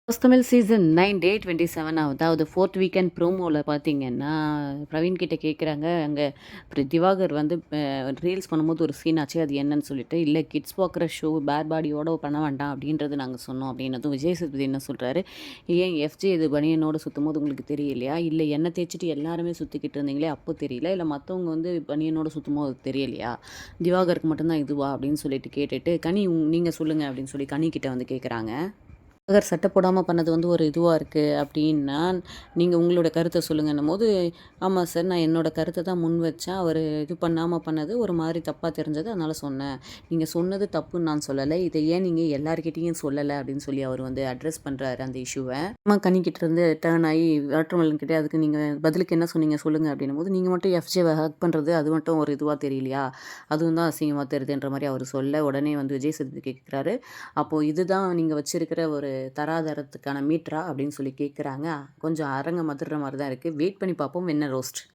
Tamil season 9 டே 27 அதாவது 4த் weekend ப்ரோமோல பார்த்தீங்கன்னா, பிரவீன் கிட்ட கேட்குறாங்க, அங்க திவாகர் வந்து ரீல்ஸ் பண்ணும்போது ஒரு சீன் ஆச்சு. அது என்னன்னு சொல்லிட்டு, "இல்ல கிட்ஸ் பார்க்குற ஷோ பேர் பாடியோட பண்ண வேண்டாம் அப்படின்றது நாங்க சொன்னோம்." அப்படின்னதும் விஜய் சேதுபதி என்ன சொல்றாரு, "ஏன் எஃப்ஜே இது பனியனோட சுத்தும்போது உங்களுக்கு தெரியலையா? இல்ல எண்ணெய் தேய்ச்சுட்டு எல்லாருமே சுத்திக்கிட்டு இருந்தீங்களே அப்போ தெரியல? இல்ல மத்தவங்க வந்து பனியனோட சுத்தும்போது தெரியலையா? திவாகருக்கு மட்டும் தான் இதுவா?" அப்படின்னு சொல்லிட்டு கேட்டுட்டு, "கனி நீங்க சொல்லுங்க." அப்படின்னு சொல்லி கனி கிட்ட வந்து கேட்குறாங்க. "திவாகர் சட்டை போடாம பண்ணது வந்து ஒரு இதுவா இருக்கு" அப்படின்னா, நீங்க உங்களோட கருத்த சொல்லுங்கன்னும்போது, "ஆமா சார், நான் என்னோட கருத்த தான் முன் வச்சேன். அவரு இது பண்ணாம பண்ணது ஒரு மாதிரி தப்பா தெரிஞ்சது. அதனால சொன்னேன். நீங்க சொன்னது தப்புன்னு நான் சொல்லல. இத ஏன் நீங்க எல்லார்கிட்டயும் சொல்லல?" அப்படின்னு சொல்லி அவர் வந்து அட்ரஸ் பண்றாரு அந்த இஷ்யூவ. அம்மா கனிக்கிட்ட இருந்து டர்ன் ஆயி வாட்டர்மெலன் கிட்ட, "அதுக்கு நீங்க பதிலுக்கு என்ன சொன்னீங்க சொல்லுங்க." அப்படின்னும்போது, "நீங்க மட்டும் எஃப்ஜேவ ஹக் பண்றது அது மட்டும் ஒரு இதுவா தெரியலையா? அதுவும் தான் அசிங்கமா தெரியுதுன்ற" மாரி அவரு சொல்ல, உடனே வந்து விஜய் சேதுபதி கேட்குறாரு, "அப்போ இதுதான் நீங்க வச்சிருக்கிற ஒரு தராதரத்துக்கான மீட்டரா?" அப்படின்னு சொல்லி கேட்குறாங்க. கொஞ்சம் அரங்கம் அதிர்ற மாரி தான் இருக்கு. வெயிட் பண்ணி பார்ப்போம். என்ன ரோஸ்ட்?